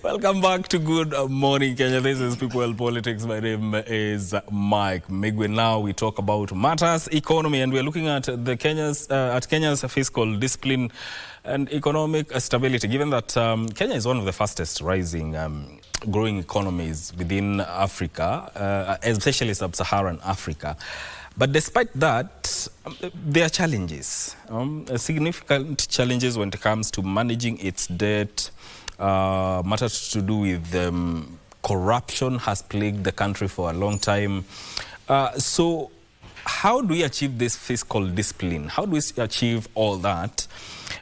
Welcome back to Good Morning Kenya. This is People and Politics. My name is Mike Migwe. Now we talk about matters economy, and we're looking at Kenya's fiscal discipline and economic stability. Given that Kenya is one of the fastest rising growing economies within Africa, especially sub-Saharan Africa. But despite that, there are challenges, significant challenges when it comes to managing its debt. Matters to do with corruption has plagued the country for a long time. So how do we achieve this fiscal discipline? How do we achieve all that?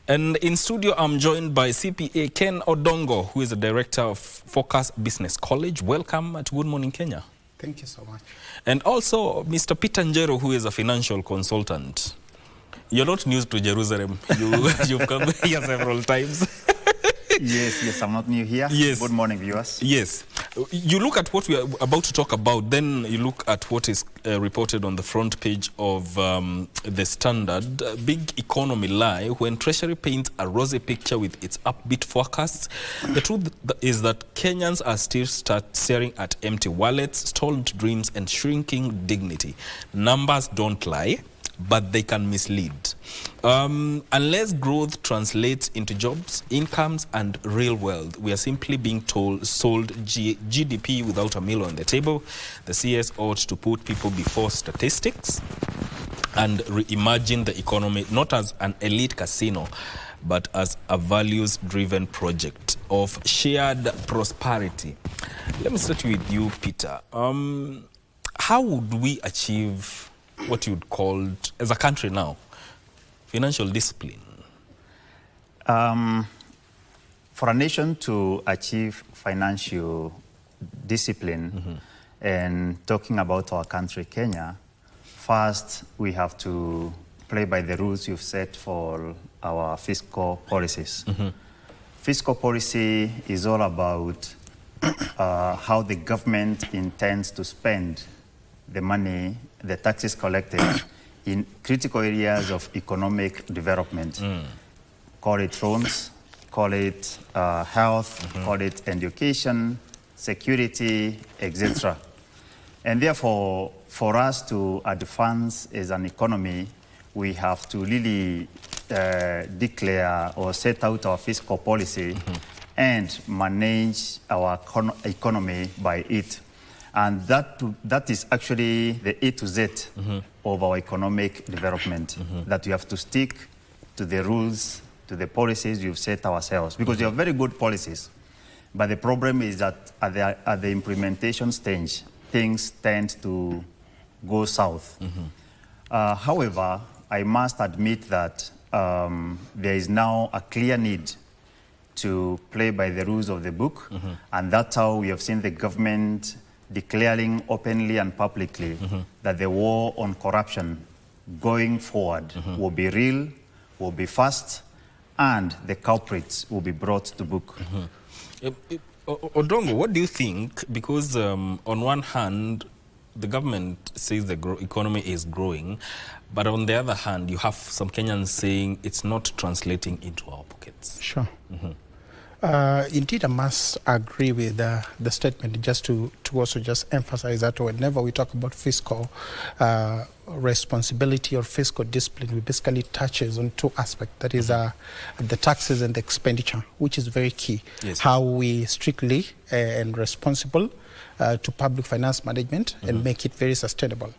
And in studio, I'm joined by CPA Ken Odongo, who is the director of Focus Business College. Welcome to Good Morning Kenya. Thank you so much. And also Mr. Peter Njero, who is a financial consultant. You're not new to Jerusalem. You've come here several times. Yes, I'm not new here. Yes. Good morning, viewers. Yes. You look at what we are about to talk about, then you look at what is reported on the front page of the Standard. Big economy lie when Treasury paints a rosy picture with its upbeat forecasts. The truth is that Kenyans are still staring at empty wallets, stalled dreams, and shrinking dignity. Numbers don't lie, but they can mislead. Unless growth translates into jobs, incomes, and real wealth, we are simply being sold GDP without a meal on the table. The CS ought to put people before statistics and reimagine the economy not as an elite casino, but as a values-driven project of shared prosperity. Let me start with you, Peter. How would we achieve what you'd call, as a country now, financial discipline? For a nation to achieve financial discipline, and talking about our country, Kenya, first we have to play by the rules you've set for our fiscal policies. Fiscal policy is all about how the government intends to spend the money, the taxes collected in critical areas of economic development. Call it loans, call it health, call it education, security, etc. And therefore, for us to advance as an economy, we have to really declare or set out our fiscal policy and manage our economy by it. And that is actually the A to Z of our economic development, that we have to stick to the rules, to the policies we've set ourselves. Because they are very good policies, but the problem is that at the implementation stage, things tend to go south. However, I must admit that there is now a clear need to play by the rules of the book, and that's how we have seen the government declaring openly and publicly that the war on corruption going forward will be real, will be fast, and the culprits will be brought to book. Odongo, what do you think? Because on one hand, the government says the economy is growing, but on the other hand, you have some Kenyans saying it's not translating into our pockets. Sure. Indeed, I must agree with the statement, just to also just emphasize that whenever we talk about fiscal responsibility or fiscal discipline, we basically touches on two aspects. That is the taxes and the expenditure, which is very key. Yes. How we strictly and responsible to public finance management and make it very sustainable.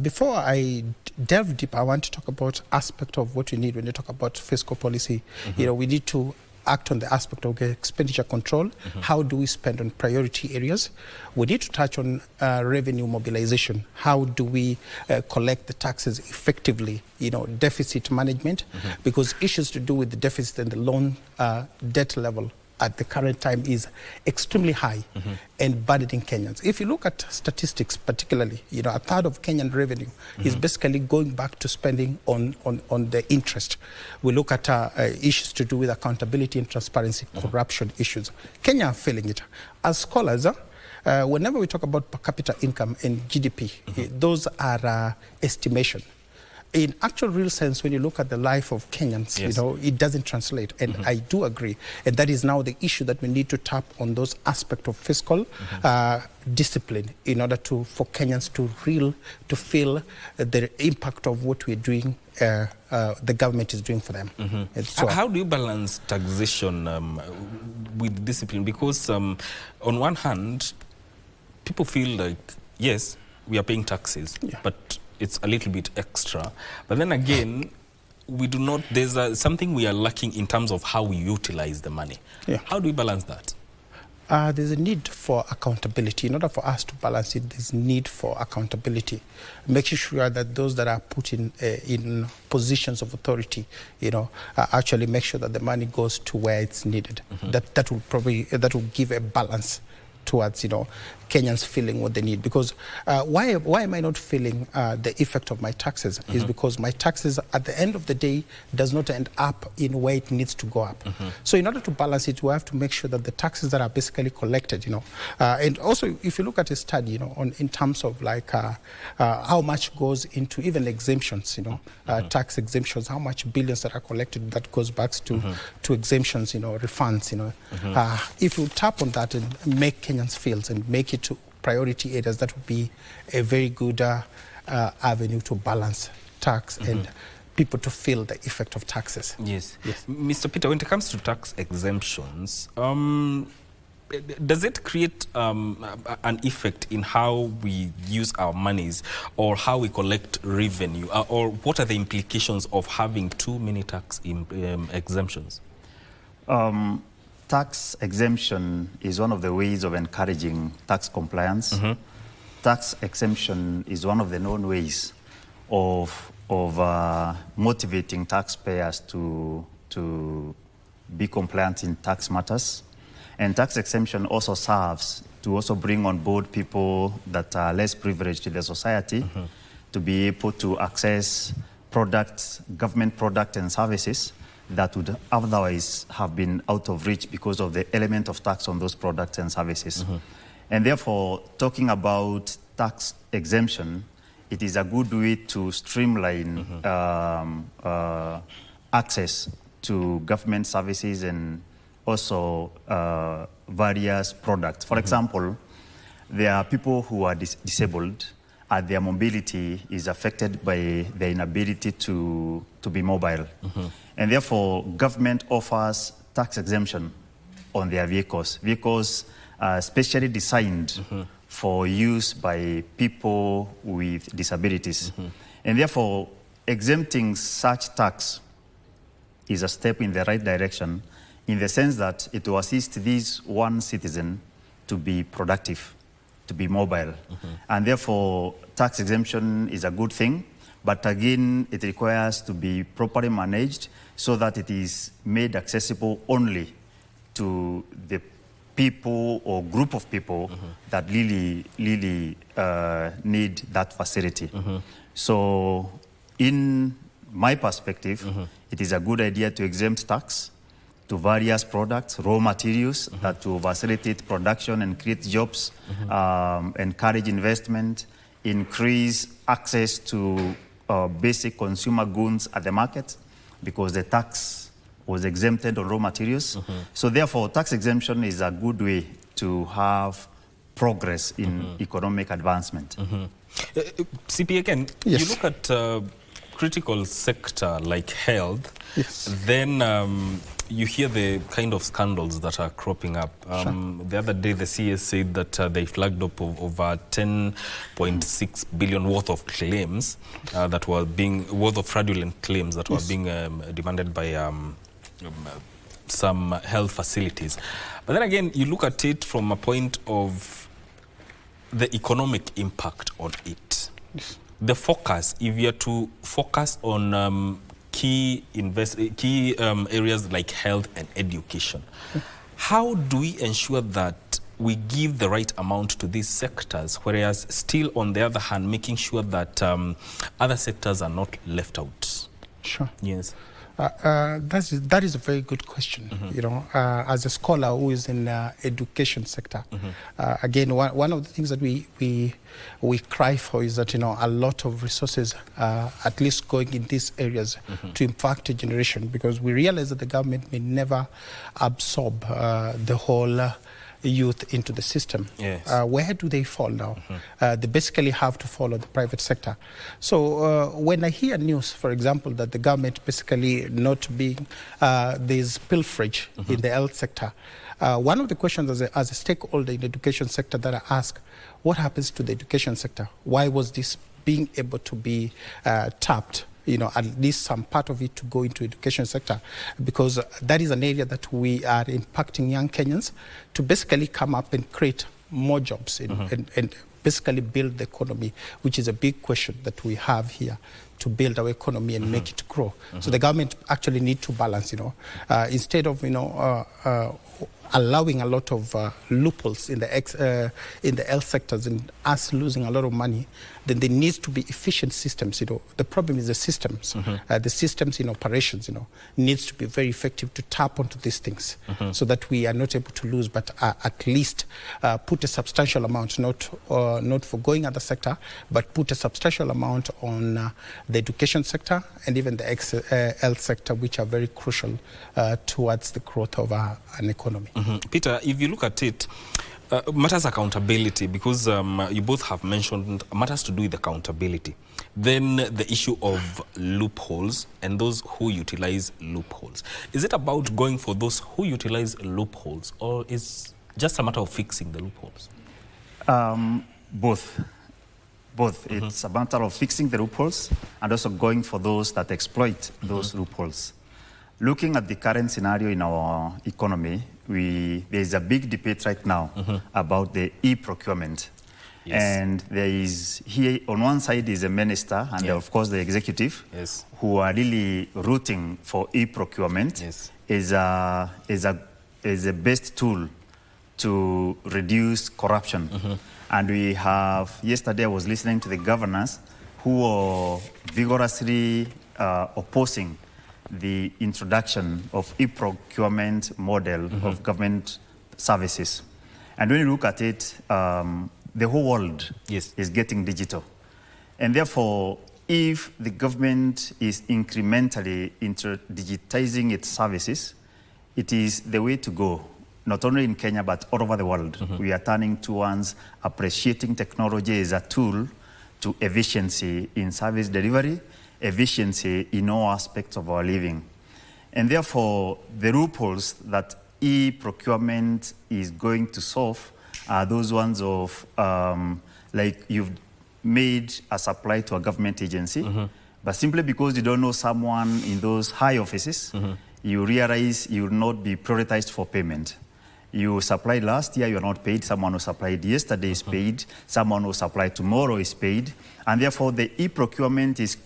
Before I delve deep, I want to talk about aspect of what we need when you talk about fiscal policy. You know, we need to act on the aspect of expenditure control. How do we spend on priority areas? We need to touch on revenue mobilization. How do we collect the taxes effectively? You know, deficit management, because issues to do with the deficit and the loan debt level at the current time is extremely high and burdening Kenyans. If you look at statistics particularly, you know, a third of Kenyan revenue is basically going back to spending on the interest. We look at issues to do with accountability and transparency, corruption issues. Kenya are feeling it. As scholars, whenever we talk about per capita income and GDP, those are estimation. in actual real sense, when you look at the life of Kenyans, Yes. you know, it doesn't translate. And I do agree. And that is now the issue, that we need to tap on those aspects of fiscal discipline in order for Kenyans to feel the impact of what we're doing, the government is doing for them. And so, How do you balance taxation with discipline? Because on one hand, people feel like, yes, we are paying taxes, but it's a little bit extra. But then again, we do not, there's something we are lacking in terms of how we utilize the money. How do we balance that? There's a need for accountability. In order for us to balance it, there's need for accountability, making sure that those that are put in positions of authority, you know, actually make sure that the money goes to where it's needed. That will give a balance towards, you know, Kenyans feeling what they need. Because why am I not feeling the effect of my taxes? Is because my taxes at the end of the day does not end up in where it needs to go up. So in order to balance it, we have to make sure that the taxes that are basically collected, you know, and also if you look at a study, you know, in terms of like how much goes into even exemptions, you know, tax exemptions, how much billions that are collected that goes back to exemptions, you know, refunds, you know. If you tap on that and make Kenyans feel and make it to priority areas, that would be a very good avenue to balance tax and people to feel the effect of taxes. Yes. Mr. Peter, when it comes to tax exemptions, does it create an effect in how we use our monies or how we collect revenue? Or what are the implications of having too many tax exemptions? Tax exemption is one of the ways of encouraging tax compliance. Tax exemption is one of the known ways of motivating taxpayers to be compliant in tax matters. And tax exemption also serves to also bring on board people that are less privileged in the society to be able to access products, government products and services that would otherwise have been out of reach because of the element of tax on those products and services. And therefore, talking about tax exemption, it is a good way to streamline access to government services and also various products. For example, there are people who are disabled and their mobility is affected by their inability to be mobile. And therefore, government offers tax exemption on their vehicles. Vehicles are specially designed for use by people with disabilities. And therefore, exempting such tax is a step in the right direction in the sense that it will assist this one citizen to be productive, to be mobile. And therefore, tax exemption is a good thing, but again, it requires to be properly managed so that it is made accessible only to the people or group of people that really need that facility. So in my perspective, it is a good idea to exempt tax to various products, raw materials that will facilitate production and create jobs, encourage investment, increase access to basic consumer goods at the market because the tax was exempted on raw materials. So therefore, tax exemption is a good way to have progress in economic advancement. CP, again, you look at critical sector like health, then you hear the kind of scandals that are cropping up. The other day, the CS said that they flagged up over 10.6 billion worth of claims that were worth of fraudulent claims that were being demanded by some health facilities. But then again, you look at it from a point of the economic impact on it. The focus, if you are to focus on key areas like health and education, how do we ensure that we give the right amount to these sectors, whereas still on the other hand making sure that other sectors are not left out? Sure. Yes. That is a very good question. You know, as a scholar who is in education sector, again, one of the things that we cry for is that, you know, a lot of resources at least going in these areas to impact a generation, because we realize that the government may never absorb the whole youth into the system. Yes. Where do they fall now? They basically have to follow the private sector. So when I hear news, for example, that the government basically not being, there's pilferage in the health sector, one of the questions as a stakeholder in the education sector that I ask, what happens to the education sector? Why was this being able to be tapped? You know, at least some part of it to go into education sector, because that is an area that we are impacting young Kenyans to basically come up and create more jobs and basically build the economy, which is a big question that we have here, to build our economy and make it grow. So the government actually need to balance, you know, instead of, you know, allowing a lot of loopholes in the health sectors and us losing a lot of money, then there needs to be efficient systems. You know, the problem is the systems. The systems in operations, you know, needs to be very effective to tap onto these things, so that we are not able to lose, but at least put a substantial amount, not for going other sector, but put a substantial amount on the education sector and even the health sector, which are very crucial towards the growth of an economy. Peter, if you look at it, matters accountability, because you both have mentioned matters to do with accountability. Then the issue of loopholes and those who utilize loopholes. Is it about going for those who utilize loopholes, or is just a matter of fixing the loopholes? Both. It's a matter of fixing the loopholes and also going for those that exploit those loopholes. Looking at the current scenario in our economy, there is a big debate right now about the e-procurement. Yes. And there is, here on one side is a minister and of course the executive, who are really rooting for e-procurement is a best tool to reduce corruption. And we have, yesterday I was listening to the governors who are vigorously opposing the introduction of e-procurement model of government services. And when you look at it, the whole world is getting digital. And therefore, if the government is incrementally digitizing its services, it is the way to go, not only in Kenya, but all over the world. We are turning towards appreciating technology as a tool to efficiency in service delivery, efficiency in all aspects of our living. And therefore, the loopholes that e-procurement is going to solve are those ones of, like you've made a supply to a government agency, but simply because you don't know someone in those high offices, you realize you will not be prioritized for payment. You supplied last year, you're not paid. Someone who supplied yesterday is paid. Someone who supplied tomorrow is paid. And therefore, the e-procurement is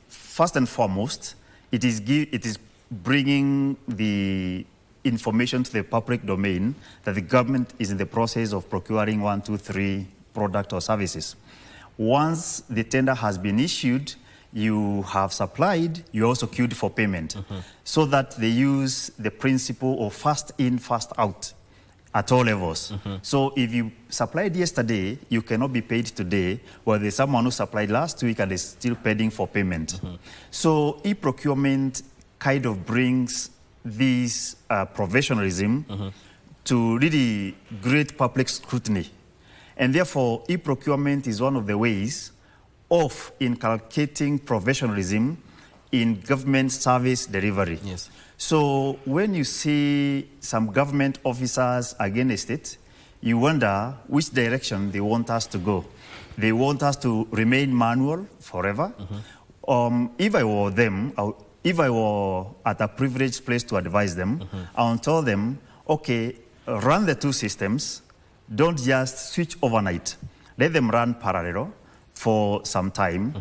first and foremost, it is bringing the information to the public domain that the government is in the process of procuring 1, 2, 3 products or services. Once the tender has been issued, you have supplied, you also queued for payment, so that they use the principle of fast in, fast out at all levels. So if you supplied yesterday, you cannot be paid today, while there's someone who supplied last week and is still pending for payment. So e-procurement kind of brings this professionalism to really great public scrutiny. And therefore, e-procurement is one of the ways of inculcating professionalism in government service delivery. So when you see some government officers against it, you wonder which direction they want us to go. They want us to remain manual forever. If I were them, if I were at a privileged place to advise them, I would tell them, okay, run the two systems, don't just switch overnight. Let them run parallel for some time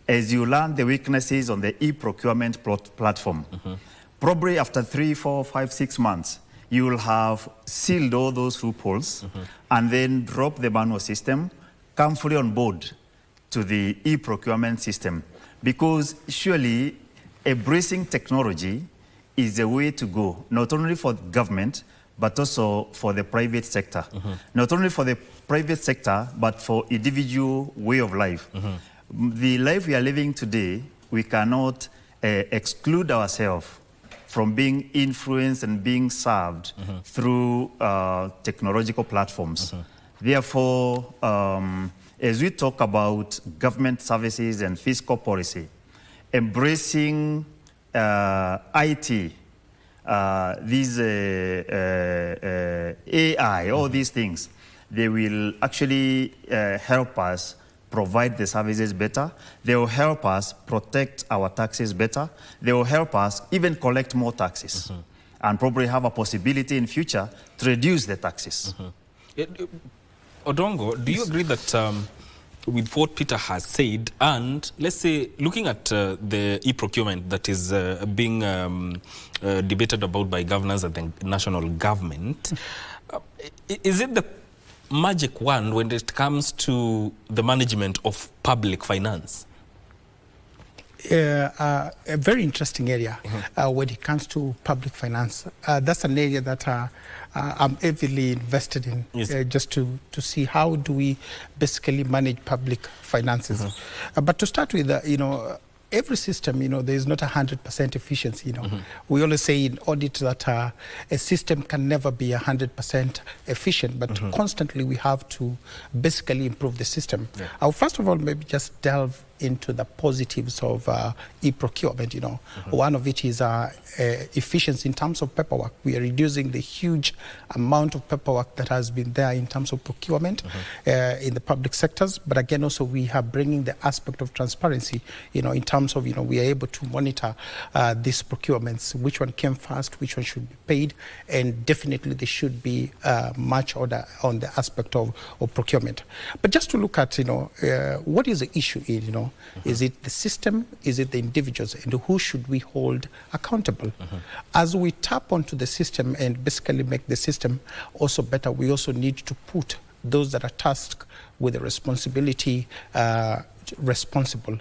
as you learn the weaknesses on the e-procurement platform. Probably after 3, 4, 5, 6 months, you will have sealed all those loopholes and then drop the manual system, come fully on board to the e-procurement system. Because surely embracing technology is the way to go, not only for government, but also for the private sector. Not only for the private sector, but for individual way of life. The life we are living today, we cannot exclude ourselves from being influenced and being served through technological platforms. Therefore, as we talk about government services and fiscal policy, embracing IT, these AI, all these things, they will actually help us provide the services better. They will help us protect our taxes better. They will help us even collect more taxes and probably have a possibility in future to reduce the taxes. Odongo, do you agree that with what Peter has said, and let's say looking at the e-procurement that is being debated about by governors at the national government, is it the magic wand when it comes to the management of public finance? A very interesting area when it comes to public finance. That's an area that I'm heavily invested in, just to see how do we basically manage public finances. But to start with, every system, there is not 100% efficiency. We always say in audit that a system can never be 100% efficient, but constantly we have to basically improve the system. I'll first of all maybe just delve into the positives of e-procurement. One of it is efficiency in terms of paperwork. We are reducing the huge amount of paperwork that has been there in terms of procurement in the public sectors. But again, also we are bringing the aspect of transparency, in terms of, we are able to monitor these procurements, which one came first, which one should be paid, and definitely they should be much order on the aspect of procurement. But just to look at, what is the issue in, is it the system, is it the individuals, and who should we hold accountable? As we tap onto the system and basically make the system also better, we also need to put those that are tasked with the responsibility accountable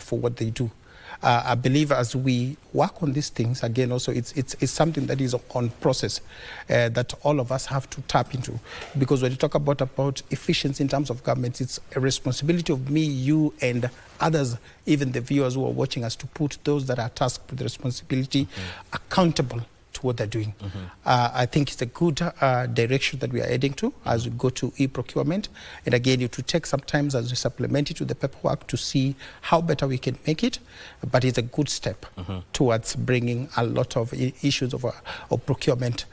for what they do. I believe as we work on these things, again, also it's something that is on process that all of us have to tap into. Because when you talk about efficiency in terms of government, it's a responsibility of me, you, and others, even the viewers who are watching us, to put those that are tasked with the responsibility accountable to what they're doing. I think it's a good direction that we are heading to as we go to e-procurement. And again, it will take some time as we supplement it with the paperwork to see how better we can make it. But it's a good step towards bringing a lot of issues of procurement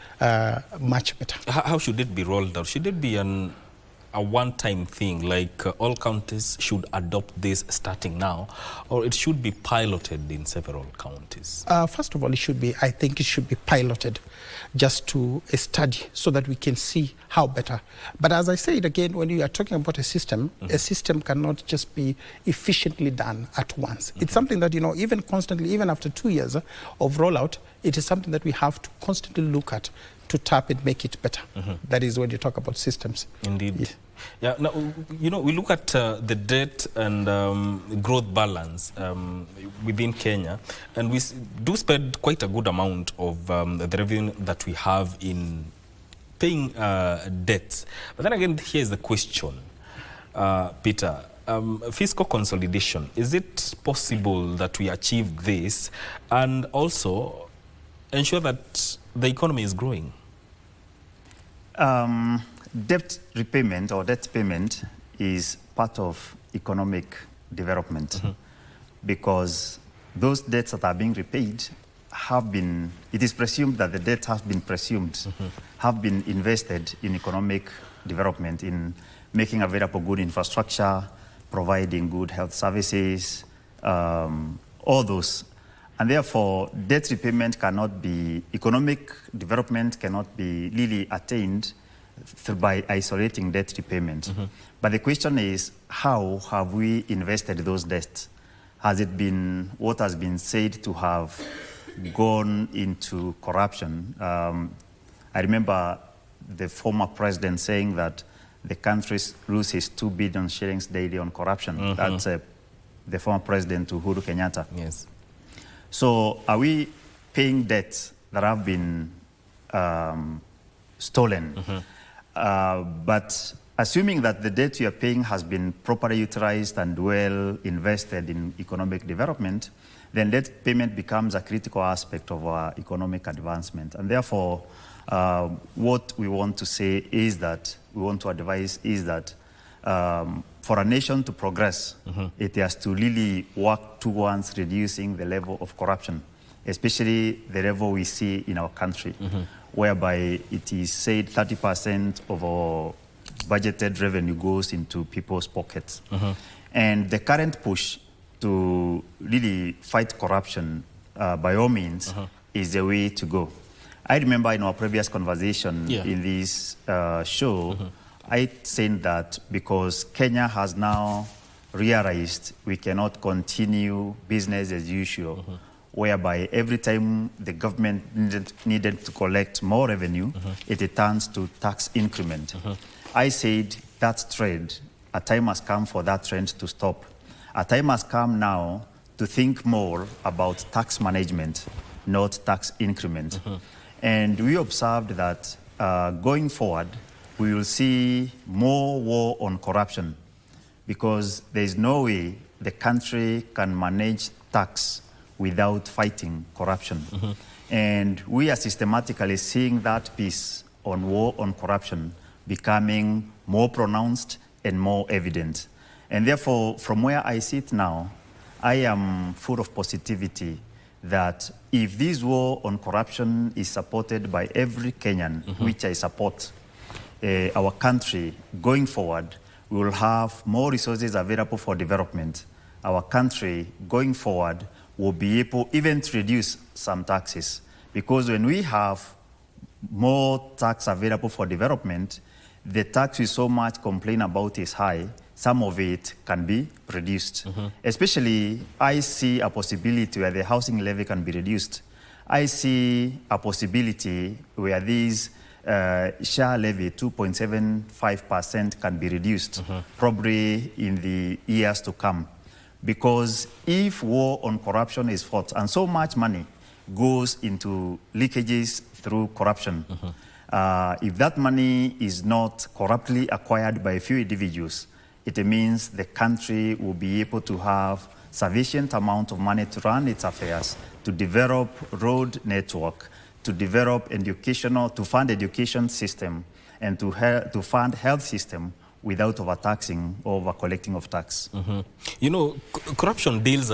much better. How should it be rolled out? Should it be a one-time thing, like all counties should adopt this starting now, or it should be piloted in several counties? First of all, I think it should be piloted just to a study so that we can see how better. But as I said again, when you are talking about a system cannot just be efficiently done at once. It's something that, even constantly, even after 2 years of rollout, it is something that we have to constantly look at to tap and make it better. That is when you talk about systems. Indeed. Yeah. Now, we look at the debt and growth balance within Kenya, and we do spend quite a good amount of the revenue that we have in paying debts. But then again, here's the question, Peter. Fiscal consolidation, is it possible that we achieve this and also ensure that the economy is growing? Debt repayment or debt payment is part of economic development because those debts that are being repaid it is presumed that the debt have been invested in economic development, in making available good infrastructure, providing good health services, all those. And therefore, debt repayment economic development cannot be really attained by isolating debt repayment. But the question is, how have we invested those debts? What has been said to have gone into corruption? I remember the former president saying that the country loses 2 billion shillings daily on corruption. That's the former president Uhuru Kenyatta. Yes. So are we paying debts that have been stolen? But assuming that the debt you are paying has been properly utilized and well invested in economic development, then debt payment becomes a critical aspect of our economic advancement. And therefore, what we want to say is that, we want to advise is that for a nation to progress, it has to really work towards reducing the level of corruption, especially the level we see in our country, whereby it is said 30% of our budgeted revenue goes into people's pockets. And the current push to really fight corruption, by all means, is the way to go. I remember in our previous conversation in this show, I said that because Kenya has now realized we cannot continue business as usual, whereby every time the government needed to collect more revenue, it turns to tax increment. I said that trend, a time has come for that trend to stop. A time has come now to think more about tax management, not tax increment. And we observed that going forward, we will see more war on corruption, because there is no way the country can manage tax without fighting corruption. And we are systematically seeing that piece on war on corruption becoming more pronounced and more evident. And therefore, from where I sit now, I am full of positivity that if this war on corruption is supported by every Kenyan, which I support, our country, going forward, we will have more resources available for development. Our country, going forward, will be able even to reduce some taxes. Because when we have more tax available for development, the tax we so much complain about is high. Some of it can be reduced. Especially, I see a possibility where the housing levy can be reduced. I see a possibility where these share levy, 2.75%, can be reduced, probably in the years to come. Because if war on corruption is fought, and so much money goes into leakages through corruption, if that money is not corruptly acquired by a few individuals, it means the country will be able to have sufficient amount of money to run its affairs, to develop road network, to develop educational, to fund education system, and to fund health system without overtaxing or over-collecting of tax. You know, corruption deals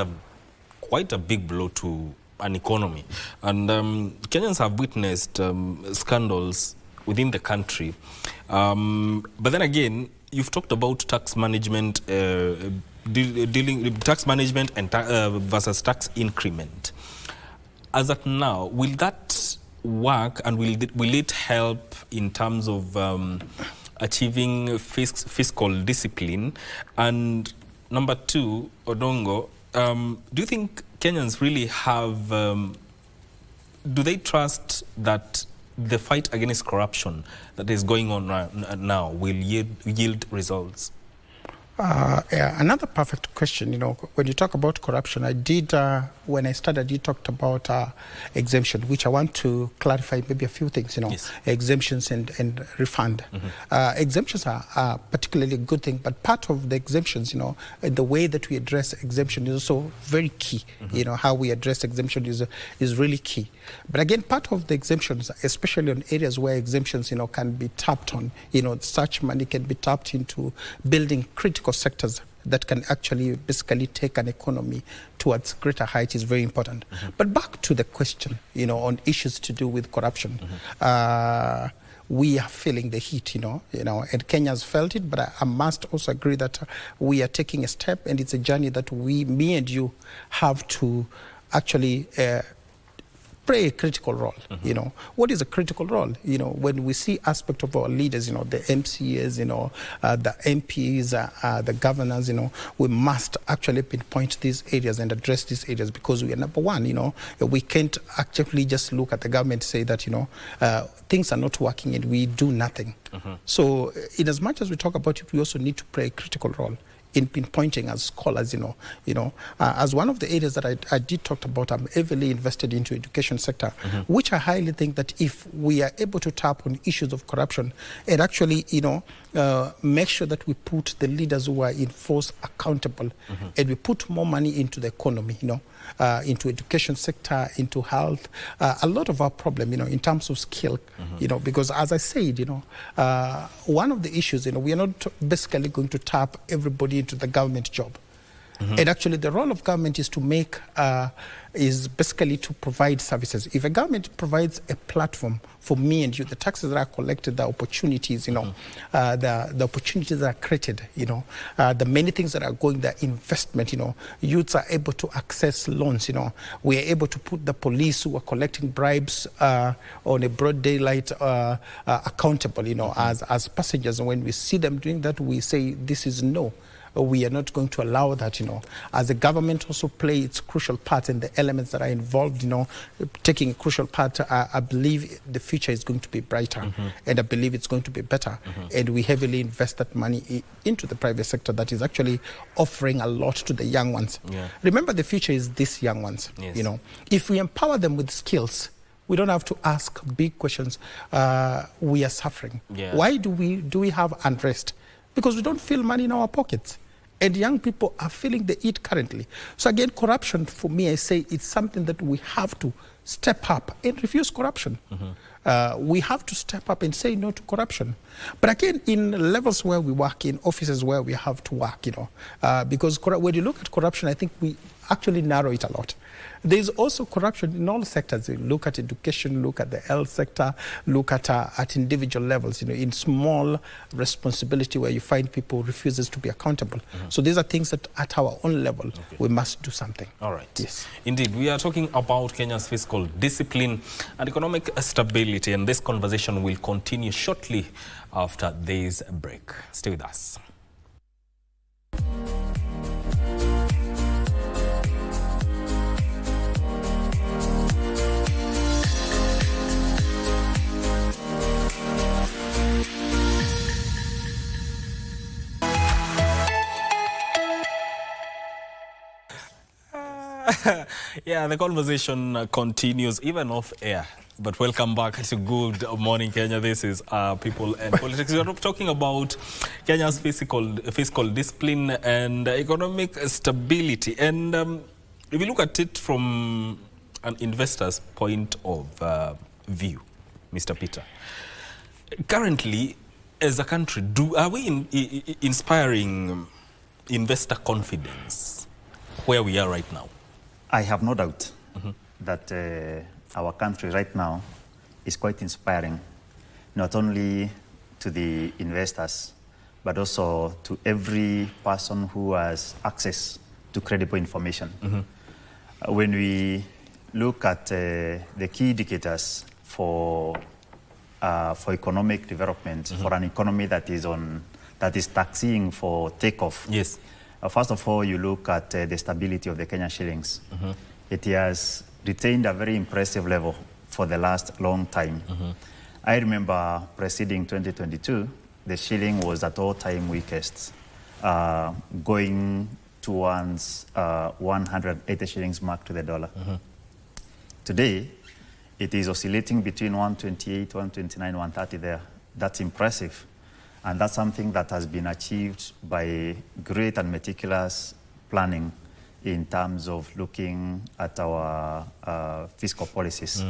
quite a big blow to an economy. And Kenyans have witnessed scandals within the country. But then again, you've talked about tax management, dealing tax management and versus tax increment. As at now, will that work, and will it help in terms of achieving fiscal discipline? And number two, Odongo, do you think Kenyans really have, do they trust that the fight against corruption that is going on right now will yield results? Another perfect question. You know, when you talk about corruption, I did, when I started, you talked about exemption, which I want to clarify maybe a few things, you know, exemptions and refund. Exemptions are particularly a good thing, but part of the exemptions, you know, the way that we address exemption is also very key. You know, how we address exemption is really key. But again, part of the exemptions, especially on areas where exemptions, you know, can be tapped on, you know, such money can be tapped into building critical sectors that can actually basically take an economy towards greater heights is very important. But back to the question, you know, on issues to do with corruption. We are feeling the heat, you know, and Kenya's felt it, but I must also agree that we are taking a step, and it's a journey that me and you have to actually play a critical role. You know, what is a critical role? You know, when we see aspect of our leaders, you know, the MCAs, you know, the MPs, the governors, you know, we must actually pinpoint these areas and address these areas, because we are number one. You know, we can't actually just look at the government and say that, you know, things are not working and we do nothing. So in as much as we talk about it, we also need to play a critical role in pinpointing as scholars, as one of the areas that I did talk about, I'm heavily invested into education sector, which I highly think that if we are able to tap on issues of corruption and actually, make sure that we put the leaders who are in force accountable, and we put more money into the economy, into education sector, into health, a lot of our problem, in terms of skill, because as I said, one of the issues, we are not basically going to tap everybody into the government job. And actually the role of government is to make, is basically to provide services. If a government provides a platform for me and you, the taxes that are collected, the opportunities, the opportunities that are created, the many things that are going, the investment, youths are able to access loans, we are able to put the police who are collecting bribes on a broad daylight accountable, as passengers. And when we see them doing that, we say this is no. We are not going to allow that, as a government also play its crucial part in the elements that are involved, taking a crucial part. I believe the future is going to be brighter, and I believe it's going to be better. And we heavily invest that money into the private sector that is actually offering a lot to the young ones. Remember, the future is these young ones, If we empower them with skills, we don't have to ask big questions. We are suffering. Why do we have unrest? Because we don't feel money in our pockets. And young people are feeling the heat currently. So again, corruption, for me, I say it's something that we have to step up and refuse corruption. We have to step up and say no to corruption. But again, in levels where we work, in offices where we have to work, because when you look at corruption, I think we actually narrow it a lot. There's also corruption in all sectors. You look at education, look at the health sector, look at individual levels, in small responsibility where you find people refuses to be accountable. So these are things that at our own level, we must do something. All right. Yes. Indeed, we are talking about Kenya's fiscal discipline and economic stability, and this conversation will continue shortly after this break. Stay with us. Yeah, the conversation continues even off air. But welcome back to Good Morning Kenya. This is People and Politics. We are talking about Kenya's fiscal discipline and economic stability. And if you look at it from an investor's point of view, Mr. Peter, currently, as a country, are we inspiring investor confidence where we are right now? I have no doubt that our country right now is quite inspiring, not only to the investors, but also to every person who has access to credible information. When we look at the key indicators for economic development, for an economy that is taxiing for takeoff. Yes. First of all, you look at the stability of the Kenyan shillings. It has retained a very impressive level for the last long time. I remember preceding 2022, the shilling was at all-time weakest, going towards 180 shillings mark to the dollar. Today, it is oscillating between 128, 129, 130 there. That's impressive. And that's something that has been achieved by great and meticulous planning in terms of looking at our fiscal policies.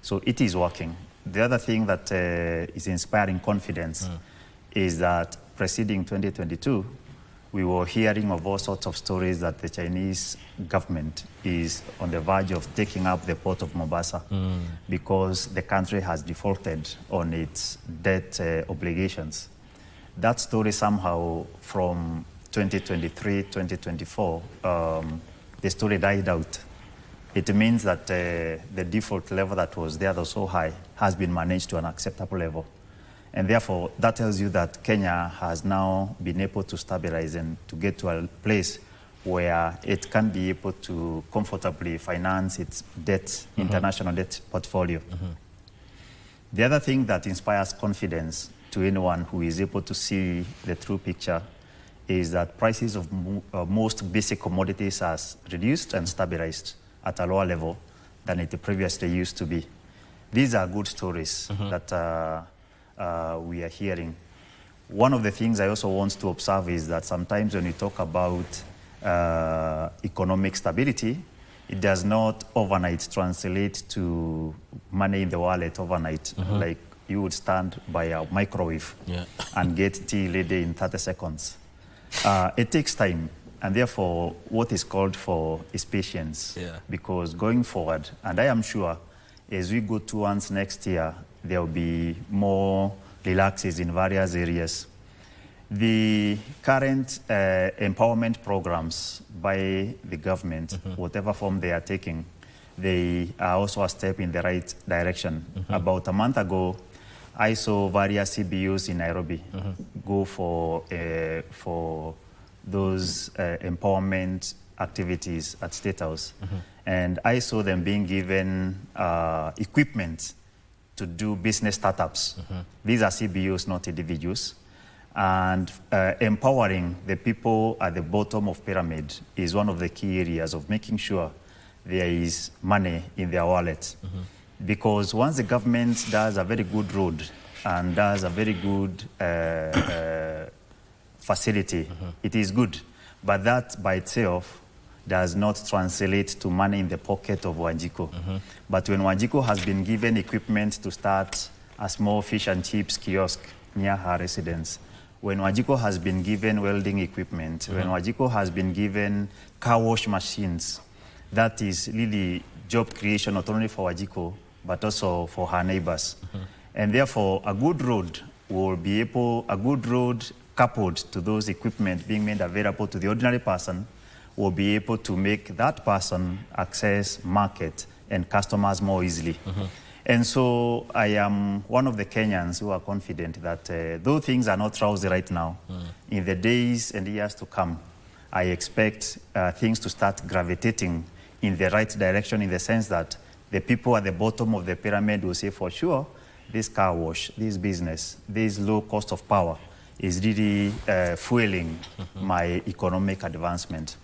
So it is working. The other thing that is inspiring confidence is that preceding 2022, we were hearing of all sorts of stories that the Chinese government is on the verge of taking up the port of Mombasa because the country has defaulted on its debt obligations. That story somehow from 2023, 2024, the story died out. It means that the default level that was there, that was so high, has been managed to an acceptable level. And therefore, that tells you that Kenya has now been able to stabilize and to get to a place where it can be able to comfortably finance its debt, international debt portfolio. The other thing that inspires confidence to anyone who is able to see the true picture is that prices of most basic commodities has reduced and stabilized at a lower level than it previously used to be. These are good stories that we are hearing. One of the things I also want to observe is that sometimes when we talk about economic stability, it does not overnight translate to money in the wallet overnight. Like you would stand by a microwave and get tea ready in 30 seconds. It takes time, and therefore what is called for is patience. Because going forward, and I am sure as we go towards next year, there will be more relaxes in various areas. The current empowerment programs by the government, whatever form they are taking, they are also a step in the right direction. About a month ago, I saw various CBUs in Nairobi go for those empowerment activities at State House. And I saw them being given equipment to do business startups. These are CBUs, not individuals. And empowering the people at the bottom of pyramid is one of the key areas of making sure there is money in their wallet. Because once the government does a very good road and does a very good facility, it is good. But that by itself does not translate to money in the pocket of Wanjiku. But when Wanjiku has been given equipment to start a small fish and chips kiosk near her residence, when Wanjiku has been given welding equipment, when Wanjiku has been given car wash machines, that is really job creation not only for Wanjiku, but also for her neighbors. And therefore, a good road will be able, a good road coupled to those equipment being made available to the ordinary person will be able to make that person access market and customers more easily. And so I am one of the Kenyans who are confident that though things are not rosy right now, in the days and years to come, I expect things to start gravitating in the right direction, in the sense that the people at the bottom of the pyramid will say, for sure, this car wash, this business, this low cost of power is really fueling my economic advancement.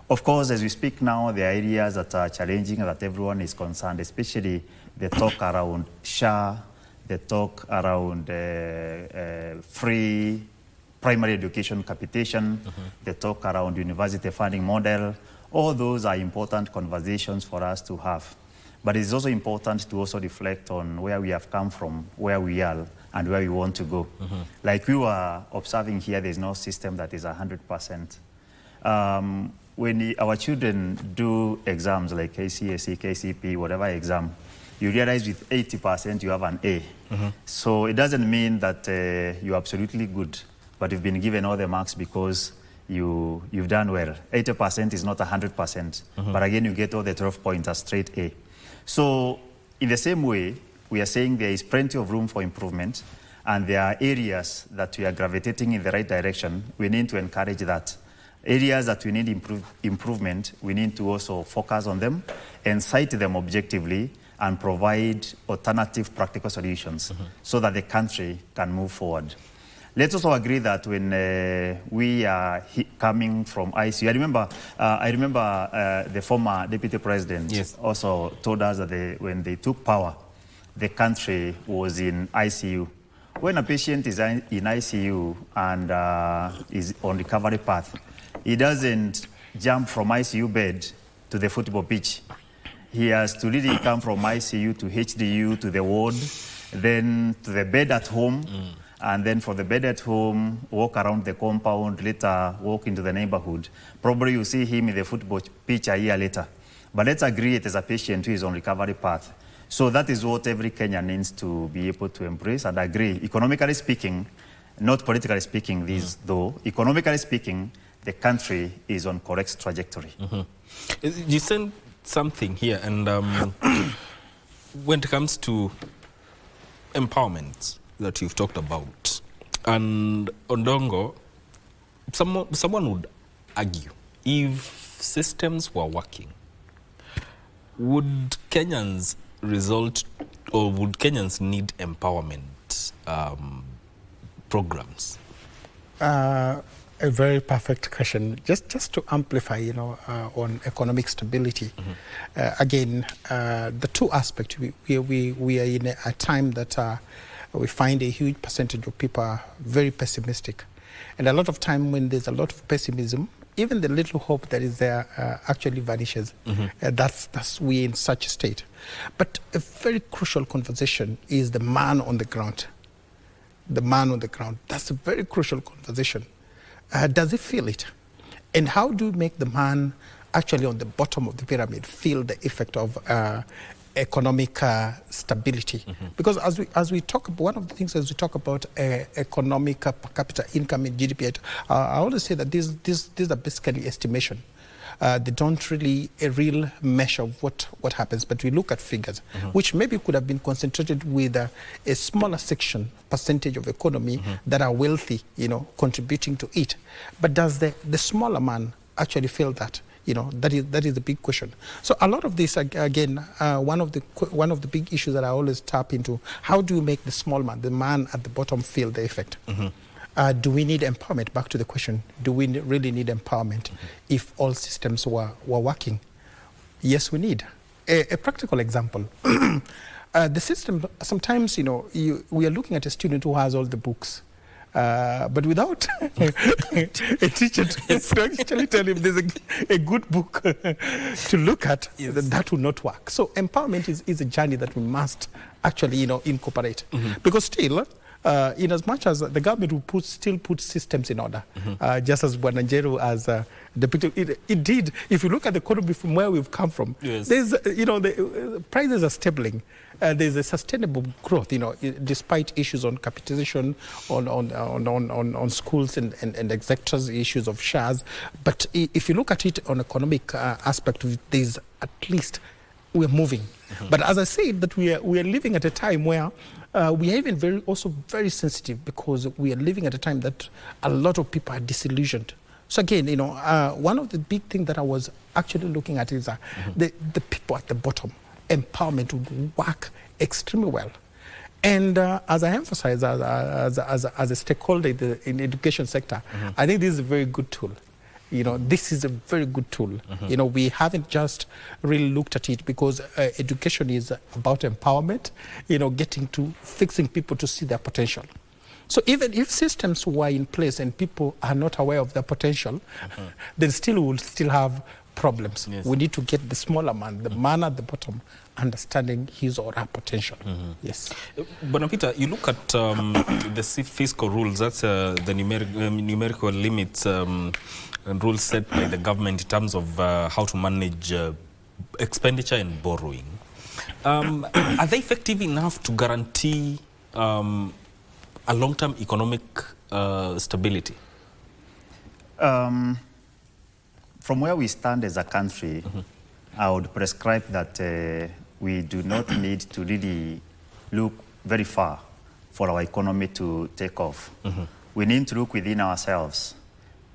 Of course, as we speak now, there are areas that are challenging, that everyone is concerned, especially the talk around SHA, the talk around free primary education capitation, the talk around university funding model. All those are important conversations for us to have. But it's also important to also reflect on where we have come from, where we are, and where we want to go. Like we were observing here, there's no system that is 100%. When our children do exams like KCSE, KCP, whatever exam, you realize with 80% you have an A. So it doesn't mean that you're absolutely good, but you've been given all the marks because you've done well. 80% is not 100%, but again, you get all the 12 points as straight A. So in the same way, we are saying there is plenty of room for improvement, and there are areas that we are gravitating in the right direction. We need to encourage that. Areas that we need improvement, we need to also focus on them and cite them objectively and provide alternative practical solutions so that the country can move forward. Let's also agree that when we are coming from ICU, I remember the former deputy president also told us that when they took power, the country was in ICU. When a patient is in ICU and is on recovery path, he doesn't jump from ICU bed to the football pitch. He has to really come from ICU to HDU to the ward, then to the bed at home, and then for the bed at home, walk around the compound, later walk into the neighborhood. Probably you see him in the football pitch a year later. But let's agree it is a patient who is on recovery path. So that is what every Kenyan needs to be able to embrace and agree. Economically speaking, not politically speaking, though, economically speaking, the country is on correct trajectory. You said something here, and when it comes to empowerment that you've talked about, and Ondongo, someone would argue, if systems were working, would Kenyans result, or would Kenyans need empowerment programs? A very perfect question. Just to amplify, on economic stability. Again, the two aspects. We are in a time that we find a huge percentage of people are very pessimistic, and a lot of time when there's a lot of pessimism, even the little hope that is there actually vanishes. That's we in such a state. But a very crucial conversation is the man on the ground. The man on the ground. That's a very crucial conversation. Does he feel it? And how do you make the man actually on the bottom of the pyramid feel the effect of economic stability? Because as we talk, one of the things as we talk about economic per capita income in GDP, I always say that these are basically estimation. They don't really a real measure of what happens, but we look at figures, which maybe could have been concentrated with a smaller section, percentage of economy that are wealthy, contributing to it. But does the smaller man actually feel that? That is the big question. So a lot of this, again, one of the big issues that I always tap into: how do you make the small man, the man at the bottom, feel the effect? Do we need empowerment? Back to the question, do we really need empowerment if all systems were working? Yes, we need. A practical example. The system, sometimes, we are looking at a student who has all the books, but without a teacher to actually tell him there's a good book to look at, that will not work. So empowerment is a journey that we must actually, incorporate. Because still, in as much as the government will still put systems in order, just as Bwananjeru has depicted, it did. If you look at the economy from where we've come from, there's, the prices are stabling. There's a sustainable growth, despite issues on capitalization, on schools and sectors, issues of shares. But if you look at it on economic aspect, there's at least we're moving. But as I said, that we are living at a time where we are even very sensitive, because we are living at a time that a lot of people are disillusioned. So again, one of the big things that I was actually looking at is the people at the bottom. Empowerment would work extremely well. And as I emphasize, as a stakeholder in the education sector, I think this is a very good tool. This is a very good tool. We haven't just really looked at it, because education is about empowerment, getting to fixing people to see their potential. So even if systems were in place and people are not aware of their potential, then we'll still have problems. Yes. We need to get the smaller man, the man at the bottom, understanding his or her potential. Yes. But Peter, you look at the fiscal rules, that's the numerical limits and rules set by the government in terms of how to manage expenditure and borrowing. Are they effective enough to guarantee a long-term economic stability? From where we stand as a country, I would prescribe that we do not need to really look very far for our economy to take off. We need to look within ourselves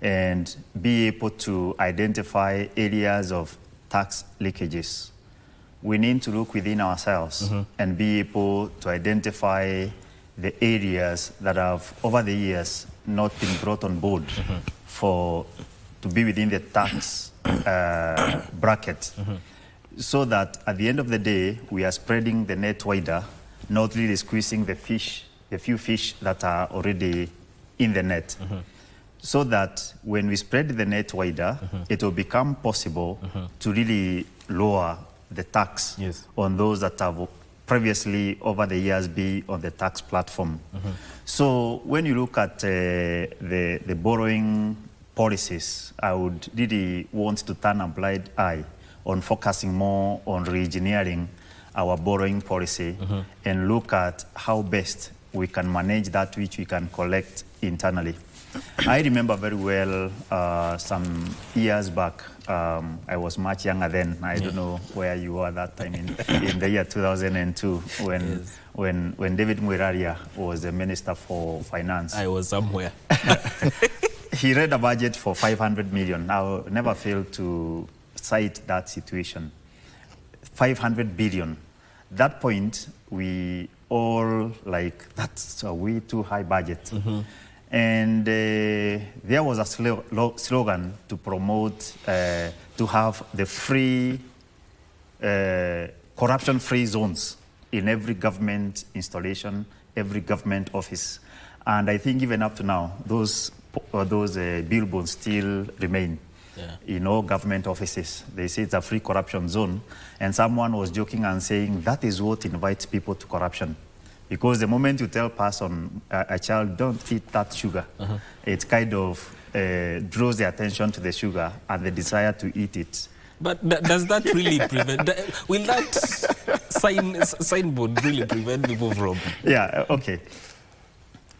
and be able to identify areas of tax leakages. We need to look within ourselves and be able to identify the areas that have, over the years, not been brought on board to be within the tax bracket, so that at the end of the day, we are spreading the net wider, not really squeezing the few fish that are already in the net. So that when we spread the net wider, it will become possible to really lower the tax on those that have previously, over the years, be on the tax platform. So when you look at the borrowing policies, I would really want to turn a blind eye on focusing more on re-engineering our borrowing policy and look at how best we can manage that which we can collect internally. I remember very well some years back, I was much younger then. I don't know where you were that time in the year 2002 when David Mwiraria was the Minister for Finance. I was somewhere. He read a budget for 500 million. I'll never fail to cite that situation. 500 billion. That point, we all like, that's a way too high budget. And there was a slogan to promote, to have the free, corruption-free zones in every government installation, every government office. And I think even up to now, those billboards still remain in all government offices. They say it's a free corruption zone. And someone was joking and saying that is what invites people to corruption. Because the moment you tell a child, don't eat that sugar, it kind of draws the attention to the sugar and the desire to eat it. But does that really prevent, will that signboard really prevent people from? Yeah, okay.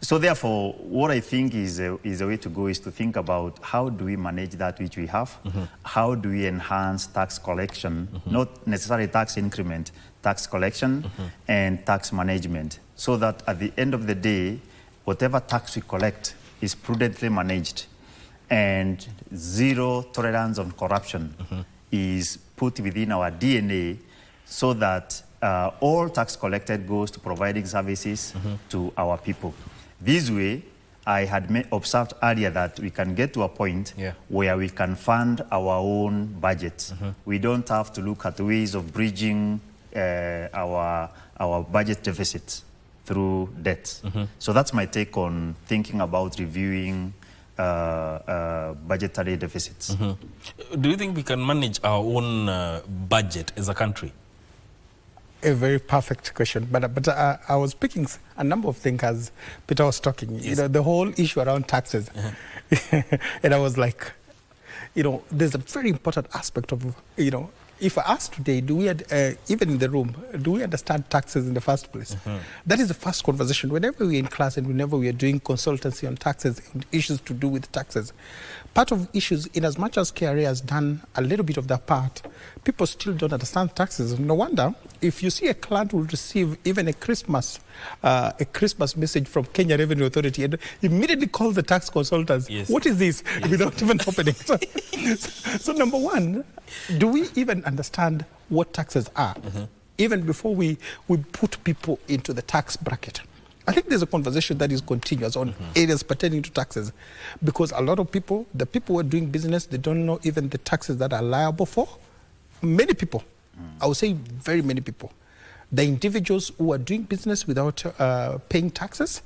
So therefore, what I think is a way to go is to think about how do we manage that which we have? How do we enhance tax collection, not necessarily tax increment, tax collection and tax management, so that at the end of the day, whatever tax we collect is prudently managed and zero tolerance on corruption is put within our DNA, so that all tax collected goes to providing services to our people. This way, I had observed earlier that we can get to a point where we can fund our own budget. We don't have to look at ways of bridging our budget deficits through debt. So that's my take on thinking about reviewing budgetary deficits. Do you think we can manage our own budget as a country? A very perfect question, but I was picking a number of things as Peter was talking. You know, the whole issue around taxes, and I was like, you know, there's a very important aspect of, you know, if I ask today, do we, even in the room, do we understand taxes in the first place? That is the first conversation. Whenever we're in class and whenever we are doing consultancy on taxes, issues to do with taxes, part of issues, in as much as KRA has done a little bit of that part, people still don't understand taxes. No wonder if you see a client will receive even a Christmas message from Kenya Revenue Authority and immediately call the tax consultants. What is this? Without even opening. So number one, do we even understand what taxes are? Even before we put people into the tax bracket. I think there's a conversation that is continuous on areas pertaining to taxes, because a lot of people, the people who are doing business, they don't know even the taxes that are liable for. Many people, I would say very many people, the individuals who are doing business without paying taxes,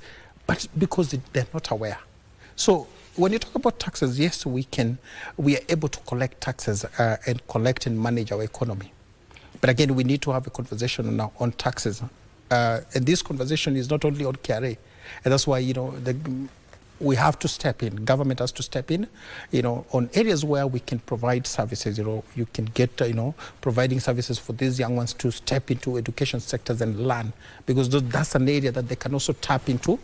but because they're not aware. So when you talk about taxes, yes, we are able to collect taxes and collect and manage our economy. But again, we need to have a conversation now on taxes. And this conversation is not only on KRA. And that's why, you know, we have to step in. Government has to step in, you know, on areas where we can provide services. You know, you can get, you know, providing services for these young ones to step into education sectors and learn, because that's an area that they can also tap into,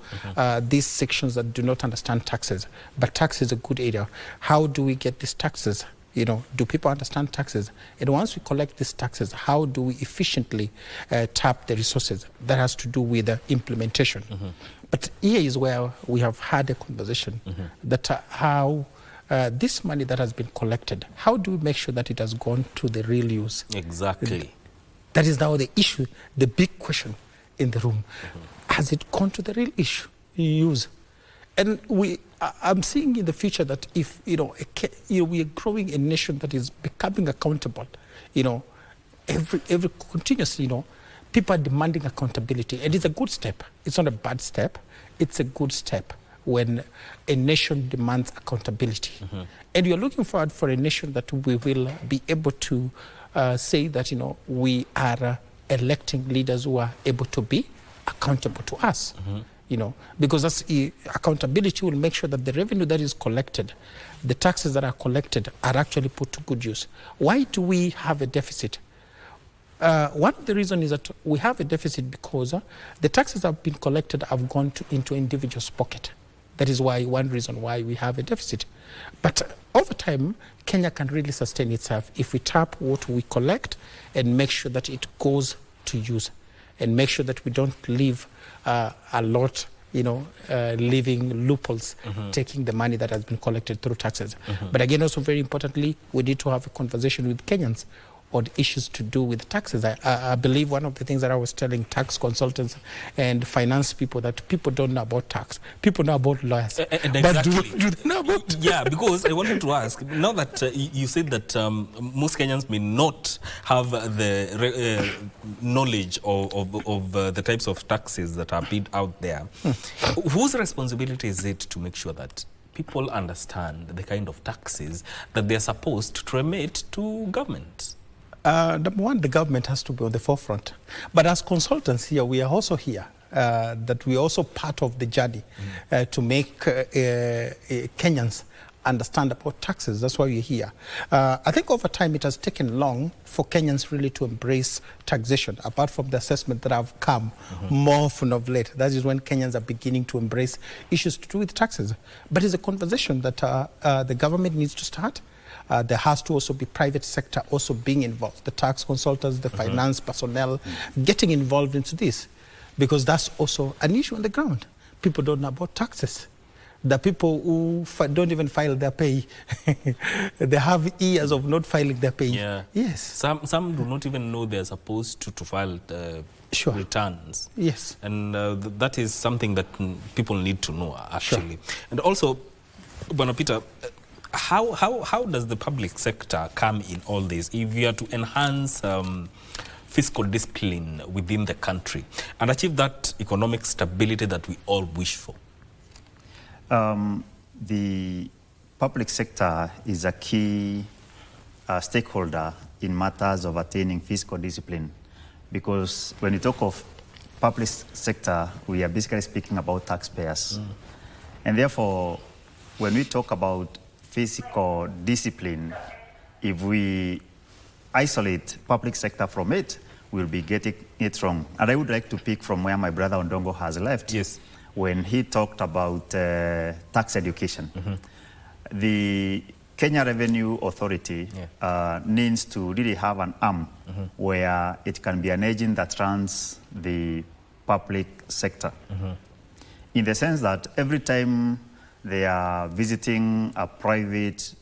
these sections that do not understand taxes. But tax is a good area. How do we get these taxes? You know, do people understand taxes? And once we collect these taxes, how do we efficiently tap the resources? That has to do with the implementation. But here is where we have had a conversation that how this money that has been collected, how do we make sure that it has gone to the real use? Exactly. That is now the issue, the big question in the room. Has it gone to the real use? And I'm seeing in the future that if, you know, we are growing a nation that is becoming accountable, you know, every continuously, you know, people are demanding accountability. And it's a good step. It's not a bad step. It's a good step when a nation demands accountability. And you're looking forward for a nation that we will be able to say that, you know, we are electing leaders who are able to be accountable to us. You know, because that's, accountability will make sure that the revenue that is collected, the taxes that are collected, are actually put to good use. Why do we have a deficit? One of the reasons is that we have a deficit because the taxes that have been collected have gone into individuals' pocket. That is why one reason why we have a deficit. But over time, Kenya can really sustain itself if we tap what we collect and make sure that it goes to use, and make sure that we don't leave a lot, you know, leaving loopholes, taking the money that has been collected through taxes. But again, also very importantly, we need to have a conversation with Kenyans on issues to do with taxes. I believe one of the things that I was telling tax consultants and finance people, that people don't know about tax. People know about lawyers. And but exactly. do they know about Yeah, because I wanted to ask, now that you said that most Kenyans may not have the knowledge of the types of taxes that are paid out there, whose responsibility is it to make sure that people understand the kind of taxes that they're supposed to remit to government? Number one, the government has to be on the forefront. But as consultants here, we are also here, that we are also part of the journey to make Kenyans understand about taxes. That's why we're here. I think over time it has taken long for Kenyans really to embrace taxation, apart from the assessment that have come more often of late. That is when Kenyans are beginning to embrace issues to do with taxes. But it's a conversation that the government needs to start. There has to also be private sector also being involved, the tax consultants, the finance personnel, getting involved into this, because that's also an issue on the ground. People don't know about taxes. The people who don't even file their pay, they have years of not filing their pay. Yeah. Yes. Some do not even know they're supposed to file returns. Yes. And that is something that people need to know, actually. Sure. And also, Bwana Peter, how does the public sector come in all this? If you are to enhance fiscal discipline within the country and achieve that economic stability that we all wish for? The public sector is a key stakeholder in matters of attaining fiscal discipline, because when you talk of public sector, we are basically speaking about taxpayers. And therefore, when we talk about fiscal discipline, if we isolate public sector from it, we'll be getting it wrong. And I would like to pick from where my brother Ondongo has left. Yes. When he talked about tax education. The Kenya Revenue Authority needs to really have an arm where it can be an agent that runs the public sector. In the sense that every time they are visiting a private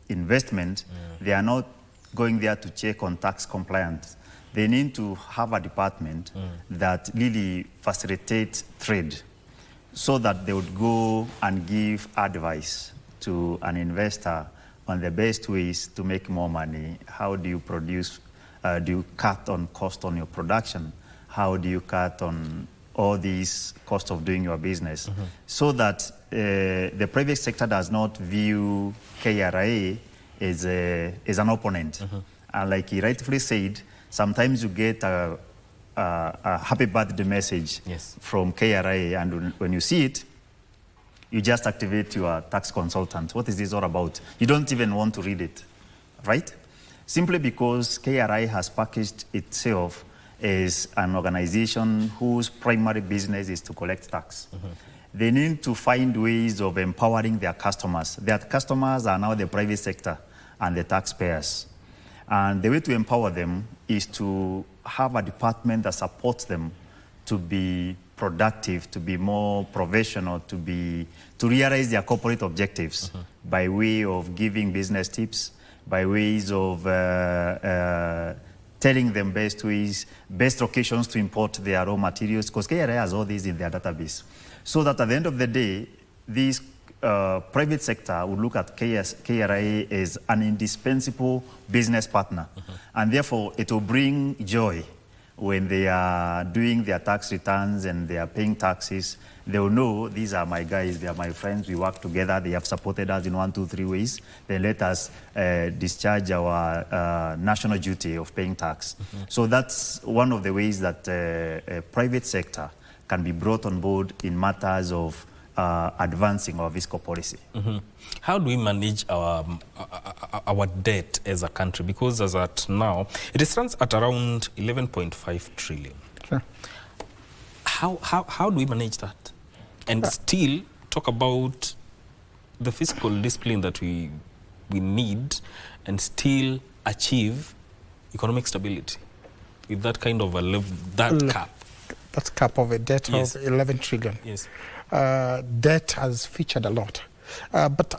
investment, they are not going there to check on tax compliance. They need to have a department that really facilitates trade, so that they would go and give advice to an investor on the best ways to make more money. How do you produce, do you cut on cost on your production? How do you cut on all these costs of doing your business? So that the private sector does not view KRA as an opponent. And like he rightfully said, sometimes you get a happy birthday message from KRA, and when you see it, you just activate your tax consultant. What is this all about? You don't even want to read it, right? Simply because KRA has packaged itself as an organization whose primary business is to collect tax. They need to find ways of empowering their customers. Their customers are now the private sector and the taxpayers. And the way to empower them is to have a department that supports them to be productive, to be more professional, to realize their corporate objectives by way of giving business tips, by ways of telling them best ways, best locations to import their raw materials, because KRA has all these in their database. So that at the end of the day, these private sector would look at KRA as an indispensable business partner. And therefore, it will bring joy when they are doing their tax returns and they are paying taxes. They will know, these are my guys, they are my friends, we work together, they have supported us in 1, 2, 3 ways. Then let us discharge our national duty of paying tax. So that's one of the ways that private sector can be brought on board in matters of advancing our fiscal policy. How do we manage our debt as a country? Because as at now, it stands at around 11.5 trillion. Sure. How do we manage that? And still talk about the fiscal discipline that we need and still achieve economic stability with that kind of cap? That cap of a debt of 11 trillion. Yes. Debt has featured a lot. But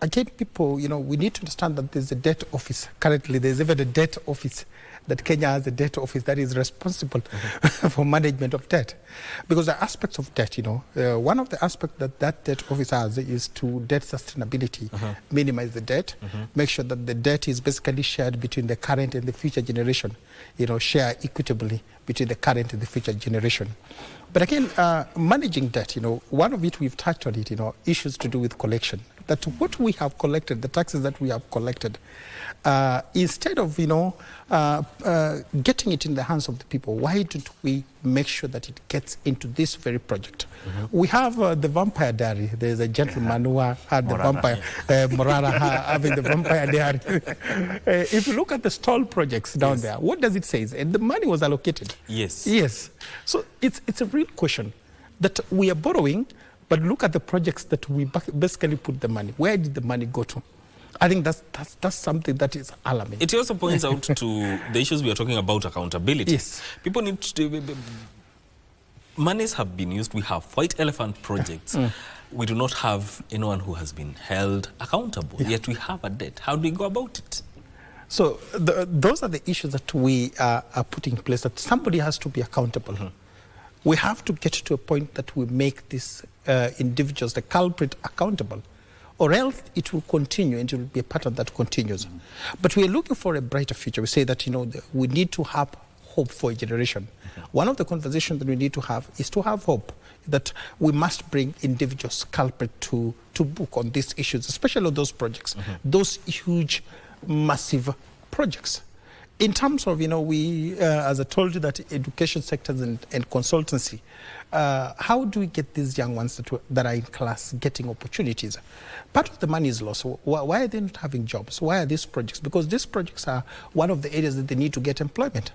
again, people, we need to understand that there's a debt office. Currently, there's even a debt office, that Kenya has a debt office that is responsible for management of debt. Because the aspects of debt, one of the aspects that debt office has is to debt sustainability, minimize the debt, make sure that the debt is basically shared between the current and the future generation, share equitably between the current and the future generation. But again, managing debt, one of it, we've touched on it, issues to do with collection. That what we have collected, the taxes that we have collected, instead of, getting it in the hands of the people, why don't we make sure that it gets into this very project? We have the vampire diary. There's a gentleman who had the vampire, Morara having the vampire diary. If you look at the stall projects down there, what does it say? And the money was allocated. Yes. Yes. So it's a real question that we are borrowing, but look at the projects that we basically put the money. Where did the money go to? I think that's something that is alarming. It also points out to the issues we are talking about, accountability. Yes. People need to... Monies have been used. We have white elephant projects. We do not have anyone who has been held accountable, yet we have a debt. How do we go about it? So those are the issues that we are putting in place, that somebody has to be accountable. We have to get to a point that we make these individuals, the culprit, accountable, or else it will continue and it will be a pattern that continues. But we are looking for a brighter future. We say that, we need to have hope for a generation. One of the conversations that we need to have is to have hope, that we must bring individuals culprit to book on these issues, especially on those projects, those huge, massive projects. In terms of, we, as I told you, that education sectors and consultancy, how do we get these young ones that are in class getting opportunities? Part of the money is lost. So why are they not having jobs? Why are these projects? Because these projects are one of the areas that they need to get employment.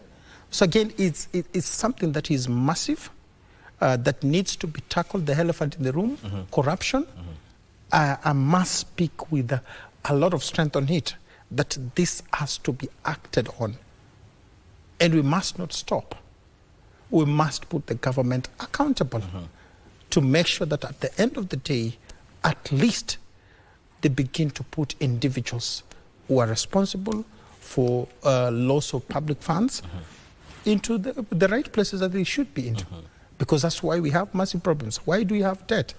So again, it's something that is massive, that needs to be tackled, the elephant in the room, corruption. I must speak with a lot of strength on it, that this has to be acted on. And we must not stop. We must put the government accountable to make sure that at the end of the day, at least they begin to put individuals who are responsible for loss of public funds into the right places that they should be into. Because that's why we have massive problems. Why do we have debt?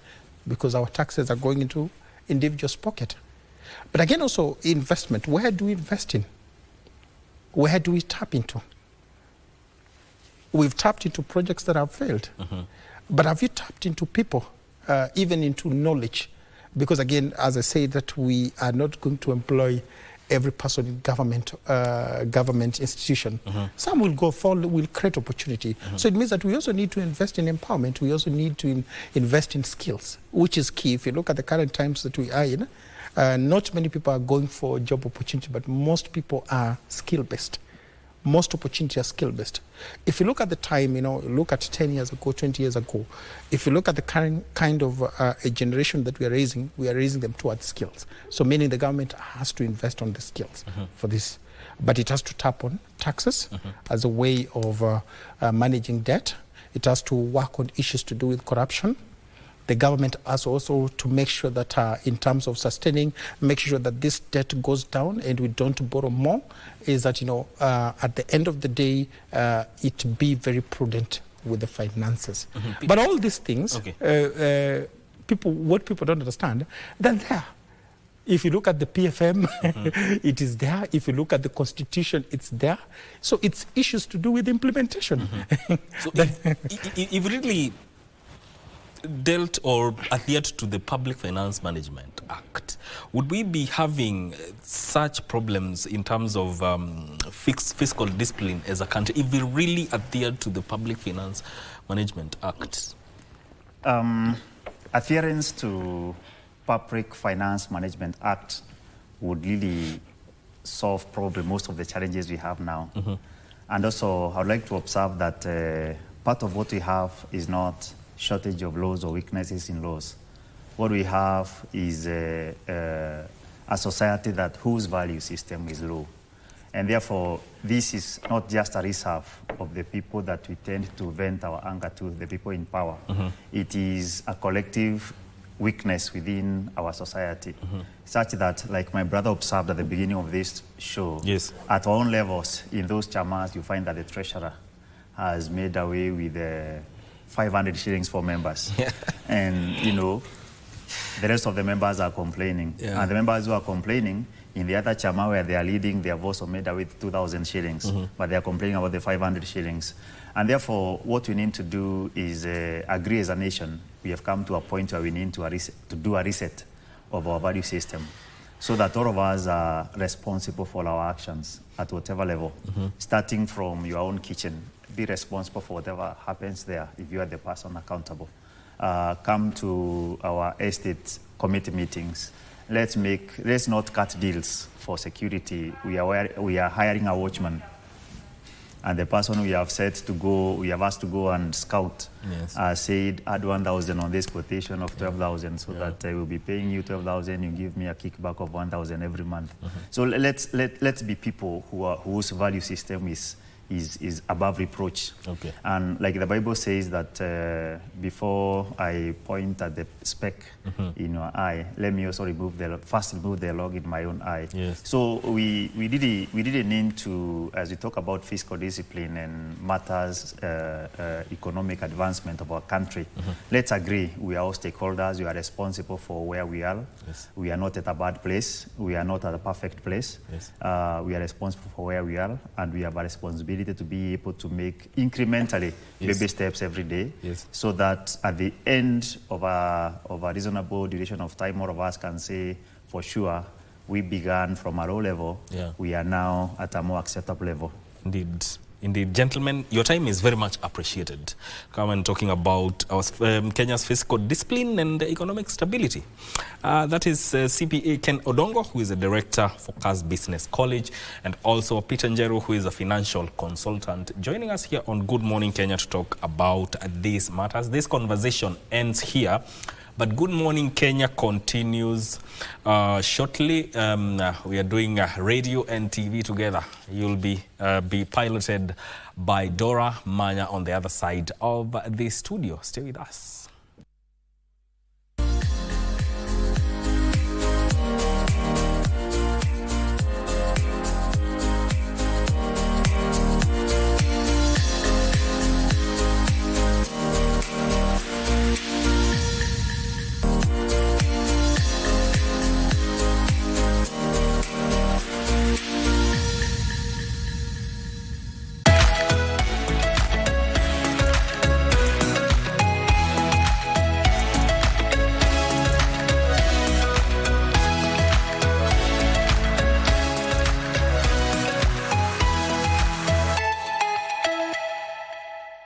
Because our taxes are going into individuals' pocket. But again, also investment. Where do we invest in? Where do we tap into? We've tapped into projects that have failed. But have you tapped into people, even into knowledge? Because again, as I say, that we are not going to employ every person in government institution. Some will will create opportunity. So it means that we also need to invest in empowerment. We also need to invest in skills, which is key. If you look at the current times that we are in, not many people are going for job opportunity, but most people are skill-based. Most opportunities are skill-based. If you look at the time, look at 10 years ago, 20 years ago, if you look at the current kind of a generation that we are raising them towards skills. So meaning the government has to invest on the skills for this. But it has to tap on taxes as a way of managing debt. It has to work on issues to do with corruption. The government has also to make sure that in terms of sustaining, make sure that this debt goes down and we don't borrow more, is that, at the end of the day, it be very prudent with the finances. But all these things, what people don't understand, they're there. If you look at the PFM, it is there. If you look at the Constitution, it's there. So it's issues to do with implementation. So if really dealt or adhered to the Public Finance Management Act, would we be having such problems in terms of fiscal discipline as a country if we really adhered to the Public Finance Management Act? Adherence to Public Finance Management Act would really solve probably most of the challenges we have now. And also, I would like to observe that part of what we have is not shortage of laws or weaknesses in laws. What we have is a society whose value system is low. And therefore, this is not just a reserve of the people that we tend to vent our anger to, the people in power. It is a collective weakness within our society, such that, like my brother observed at the beginning of this show, yes, at all levels, in those chamas, you find that the treasurer has made away with 500 shillings for members. Yeah. And, you know, the rest of the members are complaining. Yeah. And the members who are complaining, in the other chama where they are leading, they have also made away with 2,000 shillings, but they are complaining about the 500 shillings. And therefore, what we need to do is agree as a nation. We have come to a point where we need to do a reset of our value system so that all of us are responsible for our actions at whatever level, starting from your own kitchen. Be responsible for whatever happens there if you are the person accountable. Come to our estate committee meetings. Let's not cut deals for security. We are hiring a watchman, and the person we have asked to go and scout, said add 1,000 on this quotation of 12,000, so that I will be paying you 12,000. You give me a kickback of 1,000 every month. So let's be people whose value system is above reproach. Okay. And like the Bible says that before I point at the speck in your eye, let me also remove the log in my own eye. Yes. So we really need to, as we talk about fiscal discipline and matters economic advancement of our country, let's agree we are all stakeholders. We are responsible for where we are. Yes. We are not at a bad place. We are not at a perfect place. Yes. We are responsible for where we are, and we have a responsibility to be able to make incrementally baby steps every day, so that at the end of a reasonable duration of time, all of us can say for sure we began from a low level, we are now at a more acceptable level. Indeed. Indeed, gentlemen, your time is very much appreciated. Come and talking about our Kenya's fiscal discipline and economic stability. That is CPA Ken Odongo, who is a director for KAS Business College, and also Peter Njeru, who is a financial consultant, joining us here on Good Morning Kenya to talk about these matters. This conversation ends here, but Good Morning Kenya continues shortly. We are doing radio and TV together. You'll be piloted by Dora Manya on the other side of the studio. Stay with us.